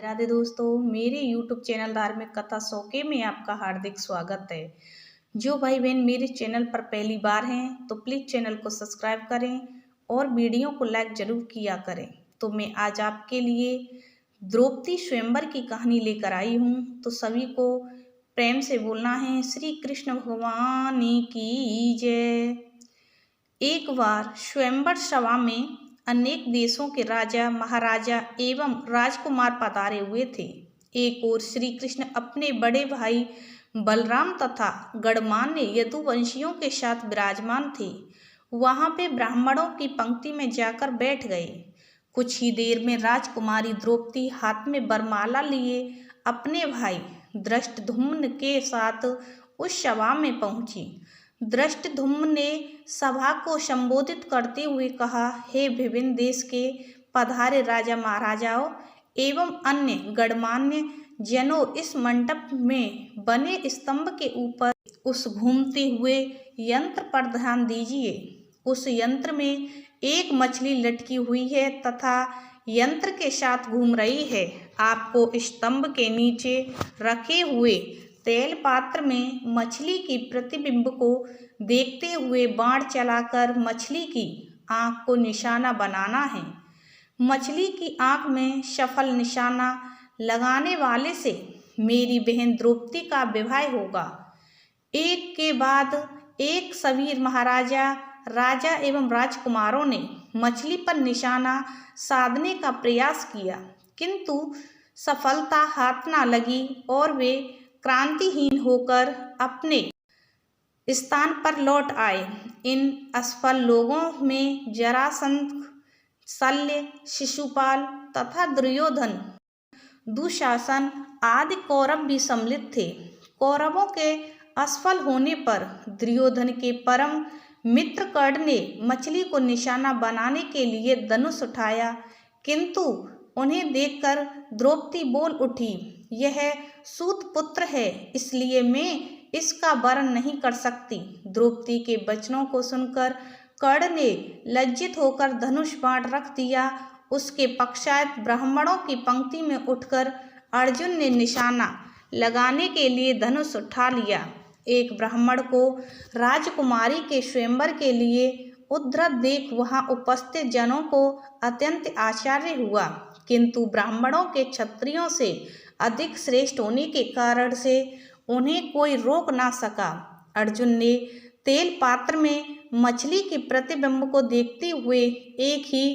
राधे दोस्तों, मेरे YouTube channel धार्मिक कथा शौके में आपका हार्दिक स्वागत है। जो भाई बहन मेरे चैनल पर पहली बार हैं तो प्लीज़ चैनल को सब्सक्राइब करें और वीडियो को लाइक जरूर किया करें। तो मैं आज आपके लिए द्रौपदी स्वयंवर की कहानी लेकर आई हूँ। तो सभी को प्रेम से बोलना है श्री कृष्ण भगवान की जय। एक बार स्वयंवर सभा में अनेक देशों के राजा महाराजा एवं राजकुमार पधारे हुए थे। एक ओर श्री कृष्ण अपने बड़े भाई बलराम तथा गणमान्य यदुवंशियों के साथ विराजमान थे। वहां पे ब्राह्मणों की पंक्ति में जाकर बैठ गए। कुछ ही देर में राजकुमारी द्रौपदी हाथ में वरमाला लिए अपने भाई धृष्टद्युम्न के साथ उस सभा में पहुंची। धृष्टद्युम्न ने सभा को संबोधित करते हुए कहा, हे विभिन्न देश के पधारे राजा महाराजाओं एवं अन्य गणमान्य जनों, इस मंडप में बने स्तंभ के ऊपर उस घूमते हुए यंत्र पर ध्यान दीजिए। उस यंत्र में एक मछली लटकी हुई है तथा यंत्र के साथ घूम रही है। आपको स्तंभ के नीचे रखे हुए तेल पात्र में मछली की प्रतिबिंब को देखते हुए बाण चलाकर मछली की आंख को निशाना बनाना है। मछली की आंख में सफल निशाना लगाने वाले से मेरी बहन द्रौपदी का विवाह होगा। एक के बाद एक सभी महाराजा राजा एवं राजकुमारों ने मछली पर निशाना साधने का प्रयास किया, किंतु सफलता हाथ न लगी और वे क्रांतिहीन होकर अपने स्थान पर लौट आए। इन असफल लोगों में जरासंध, शल्य, शिशुपाल तथा दुर्योधन, दुशासन आदि कौरव भी सम्मिलित थे। कौरवों के असफल होने पर दुर्योधन के परम मित्र कर्ण ने मछली को निशाना बनाने के लिए धनुष उठाया, किंतु उन्हें देखकर द्रौपदी बोल उठी, यह सूत पुत्र है, इसलिए मैं इसका वरण नहीं कर सकती। द्रौपदी के वचनों को सुनकर कर्ण ने लज्जित होकर धनुष बाण रख दिया। उसके पश्चात ब्राह्मणों की पंक्ति में उठकर अर्जुन ने निशाना लगाने के लिए धनुष उठा लिया। एक ब्राह्मण को राजकुमारी के स्वयंवर के लिए उद्धत देख वहां उपस्थित जनों को अत्यंत आश्चर्य हुआ, किंतु ब्राह्मणों के क्षत्रियों से अधिक श्रेष्ठ होने के कारण से उन्हें कोई रोक ना सका। अर्जुन ने तेल पात्र में मछली के प्रतिबिंब को देखते हुए एक ही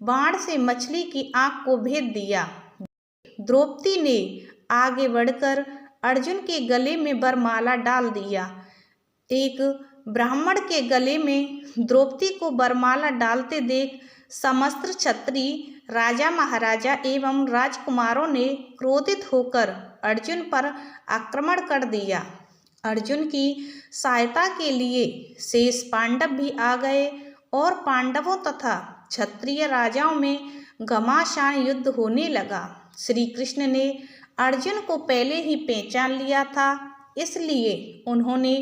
बाण से मछली की आंख को भेद दिया। द्रौपदी ने आगे बढ़कर अर्जुन के गले में वरमाला डाल दिया। एक ब्राह्मण के गले में द्रौपदी को वरमाला डालते देख समस्त क्षत्रिय राजा महाराजा एवं राजकुमारों ने क्रोधित होकर अर्जुन पर आक्रमण कर दिया। अर्जुन की सहायता के लिए शेष पांडव भी आ गए और पांडवों तथा क्षत्रिय राजाओं में घमासान युद्ध होने लगा। श्री कृष्ण ने अर्जुन को पहले ही पहचान लिया था, इसलिए उन्होंने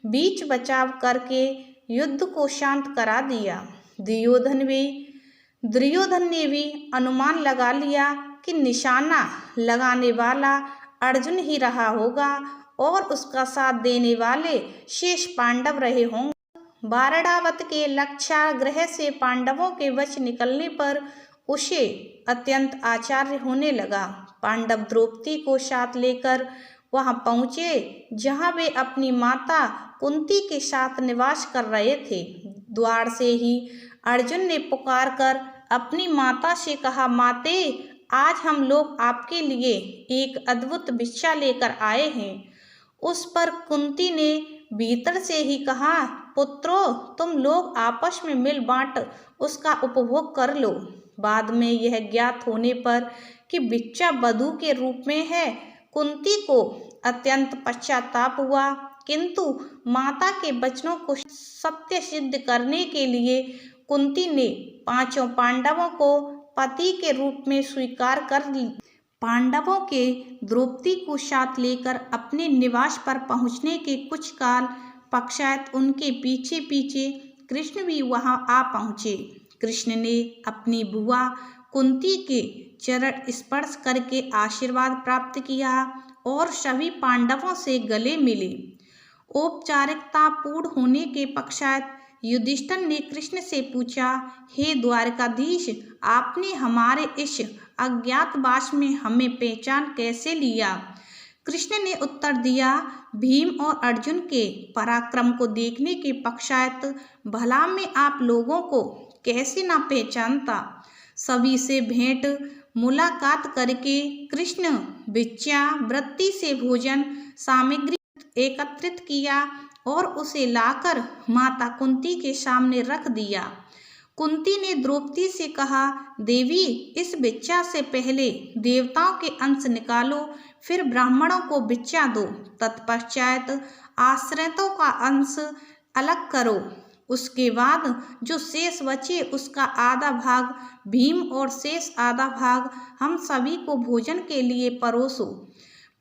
बीच बचाव करके युद्ध को शांत करा दिया। दुर्योधन ने भी अनुमान लगा लिया कि निशाना लगाने वाला अर्जुन ही रहा होगा और उसका साथ देने वाले शेष पांडव रहे होंगे। बारणावत के लक्षागृह से पांडवों के वश निकलने पर उसे अत्यंत आश्चर्य होने लगा। पांडव द्रौपदी को साथ लेकर वहां पहुंचे जहां वे अपनी माता कुंती के साथ निवास कर रहे थे। द्वार से ही अर्जुन ने पुकार कर अपनी माता से कहा, माते, आज हम लोग आपके लिए एक अद्भुत भिक्षा लेकर आए हैं। उस पर कुंती ने भीतर से ही कहा, पुत्रों, तुम लोग आपस में मिल बांट उसका उपभोग कर लो। बाद में यह ज्ञात होने पर कि भिक्षा वधू के रूप में है, कुंती को अत्यंत पश्चाताप हुआ, किंतु माता के वचनों को सत्य सिद्ध करने के लिए कुंती ने पांचों पांडवों को पति के रूप में स्वीकार कर ली। पांडवों के द्रौपदी को साथ लेकर अपने निवास पर पहुंचने के कुछ काल पश्चात उनके पीछे पीछे कृष्ण भी वहां आ पहुंचे। कृष्ण ने अपनी बुआ कुंती के चरण स्पर्श करके आशीर्वाद प्राप्त किया और सभी पांडवों से गले मिले। औपचारिकता पूर्ण होने के पश्चात युधिष्ठिर ने कृष्ण से पूछा, हे द्वारकाधीश, आपने हमारे इस अज्ञातवास में हमें पहचान कैसे लिया? कृष्ण ने उत्तर दिया, भीम और अर्जुन के पराक्रम को देखने के पश्चात भला मैं आप लोगों को कैसे ना पहचानता। सभी से भेंट मुलाकात करके कृष्ण भिक्षावृत्ति से भोजन सामग्री एकत्रित किया और उसे लाकर माता कुंती के सामने रख दिया। कुंती ने द्रौपदी से कहा, देवी, इस भिक्षा से पहले देवताओं के अंश निकालो, फिर ब्राह्मणों को भिक्षा दो, तत्पश्चात आश्रितों का अंश अलग करो। उसके बाद जो शेष बचे उसका आधा भाग भीम और शेष आधा भाग हम सभी को भोजन के लिए परोसो।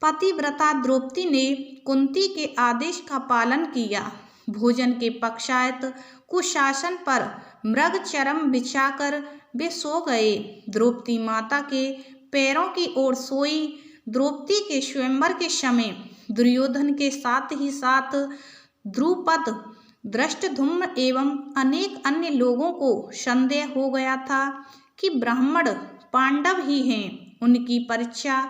पतिव्रता द्रौपदी ने कुंती के आदेश का पालन किया। भोजन के पश्चात कुशासन पर मृग चरम बिछाकर वे सो गए। द्रौपदी माता के पैरों की ओर सोई। द्रौपदी के स्वयंवर के समय दुर्योधन के साथ ही साथ द्रुपद, धृष्टद्युम्न एवं अनेक अन्य लोगों को संदेह हो गया था कि ब्राह्मण पांडव ही हैं। उनकी परीक्षा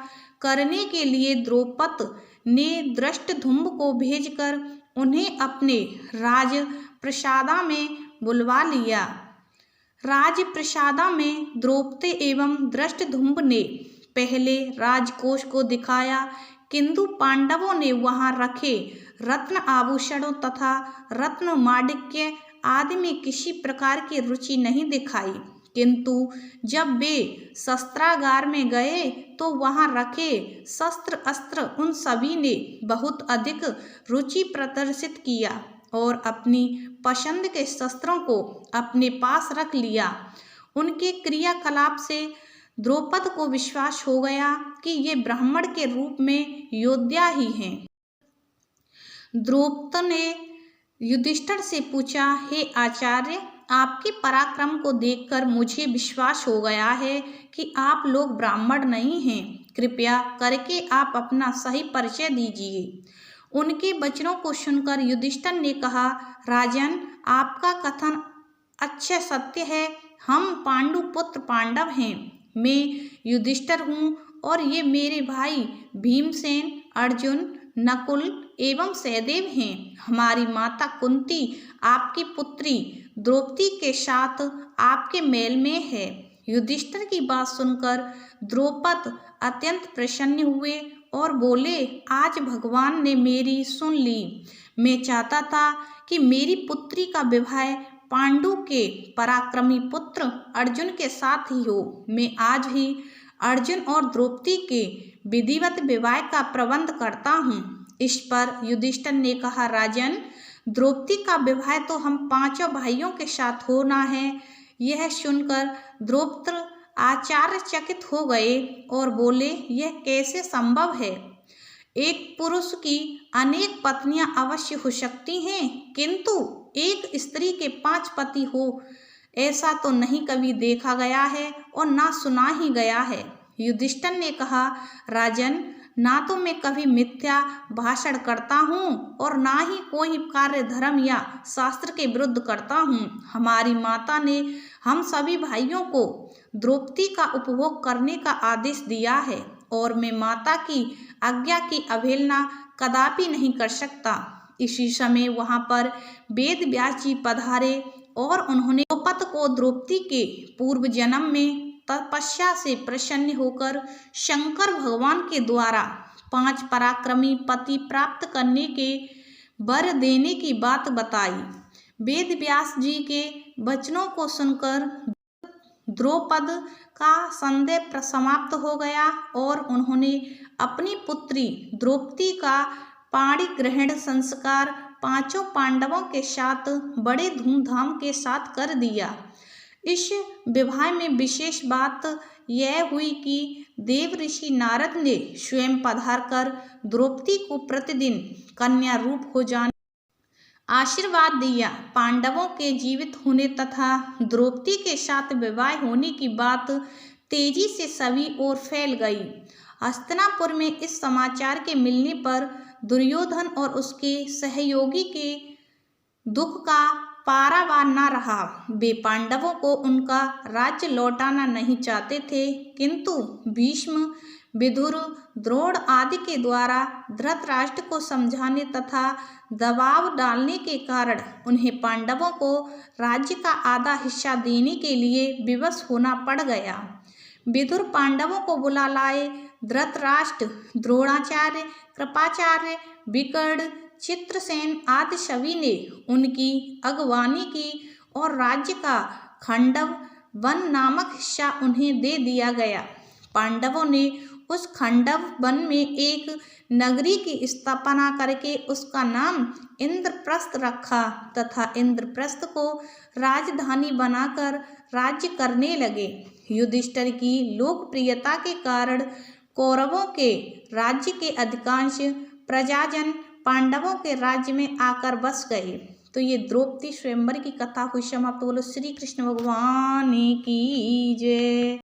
करने के लिए द्रौपद ने धृष्टद्युम्न को भेजकर उन्हें अपने राज प्रसादा में बुलवा लिया। राजप्रसादा में द्रौपदी एवं धृष्टद्युम्न ने पहले राजकोष को दिखाया, किंतु पांडवों ने वहां रखे रत्न आभूषणों तथा रत्न माणिक्य आदि में किसी प्रकार की रुचि नहीं दिखाई। किंतु जब वे शस्त्रागार में गए तो वहां रखे शस्त्र अस्त्र उन सभी ने बहुत अधिक रुचि प्रदर्शित किया और अपनी पसंद के शस्त्रों को अपने पास रख लिया। उनके क्रियाकलाप से द्रौपद को विश्वास हो गया कि ये ब्राह्मण के रूप में योद्धा ही हैं। द्रौपद ने युधिष्ठिर से पूछा, हे आचार्य, आपके पराक्रम को देखकर मुझे विश्वास हो गया है कि आप लोग ब्राह्मण नहीं हैं। कृपया करके आप अपना सही परिचय दीजिए। उनके वचनों को सुनकर युधिष्ठिर ने कहा, राजन, आपका कथन अच्छा सत्य है। हम पांडु पुत्र पांडव हैं। मैं युधिष्ठिर हूँ और ये मेरे भाई भीमसेन, अर्जुन, नकुल एवं सहदेव हैं। हमारी माता कुंती आपकी पुत्री द्रौपदी के साथ आपके मेल में है। युधिष्ठिर की बात सुनकर द्रौपद अत्यंत प्रसन्न हुए और बोले, आज भगवान ने मेरी सुन ली। मैं चाहता था कि मेरी पुत्री का विवाह पांडु के पराक्रमी पुत्र अर्जुन के साथ ही हो। मैं आज ही अर्जुन और द्रौपदी के विधिवत विवाह का प्रबंध करता हूँ। इस पर युधिष्ठिर ने कहा, राजन, द्रौपदी का विवाह तो हम पांचों भाइयों के साथ होना है। यह सुनकर द्रौपद आश्चर्यचकित हो गए और बोले, यह कैसे संभव है? एक पुरुष की अनेक पत्नियां अवश्य हो सकती हैं, किंतु एक स्त्री के 5 पति हो, ऐसा तो नहीं कभी देखा गया है और ना सुना ही गया है। युधिष्ठिर ने कहा, राजन, ना तो मैं कभी मिथ्या भाषण करता हूँ और ना ही कोई कार्य धर्म या शास्त्र के विरुद्ध करता हूँ। हमारी माता ने हम सभी भाइयों को द्रौपदी का उपभोग करने का आदेश दिया है और मैं माता की आज्ञा की अवहेलना कदापि नहीं कर सकता। इसी समय वहां पर वेद व्यास जी पधारे और उन्होंने द्रौपद को द्रौपदी के पूर्व जन्म में तपस्या से प्रसन्न होकर शंकर भगवान के द्वारा 5 पराक्रमी पति प्राप्त करने के वर देने की बात बताई। वेद व्यास जी के वचनों को सुनकर द्रौपद का संदेह समाप्त हो गया और उन्होंने अपनी पुत्री द्रौपदी का पाणी ग्रहण संस्कार 5 पांडवों के साथ बड़े धूमधाम के साथ कर दिया। इस विवाह में विशेष बात यह हुई कि देव ऋषि नारद ने स्वयं पधार कर द्रौपदी को प्रतिदिन कन्या रूप हो जाने आशीर्वाद दिया। पांडवों के जीवित होने तथा द्रौपदी के साथ विवाह होने की बात तेजी से सभी ओर फैल गई। हस्तिनापुर में इस समाचार के मिलने पर दुर्योधन और उसके सहयोगी के दुख का पारावार न रहा। वे पांडवों को उनका राज्य लौटाना नहीं चाहते थे, किंतु भीष्म, विदुर, द्रोण आदि के द्वारा धृतराष्ट्र को समझाने तथा दबाव डालने के कारण उन्हें पांडवों को राज्य का आधा हिस्सा देने के लिए विवश होना पड़ गया। विदुर पांडवों को बुला लाए। धृतराष्ट्र, द्रोणाचार्य, कृपाचार्य, विकर्ण, चित्रसेन आदि सभी ने उनकी अगवानी की और राज्य का खंडव वन नामक हिस्सा उन्हें दे दिया गया। पांडवों ने उस खंडव वन में एक नगरी की स्थापना करके उसका नाम इंद्रप्रस्थ रखा तथा इंद्रप्रस्थ को राजधानी बनाकर राज्य करने लगे। युधिष्ठिर की लोकप्रियता के कारण कौरवों के राज्य के अधिकांश प्रजाजन पांडवों के राज्य में आकर बस गए। तो ये द्रौपदी स्वयंवर की कथा हुई समाप्त। बोलो श्री कृष्ण भगवान की जय।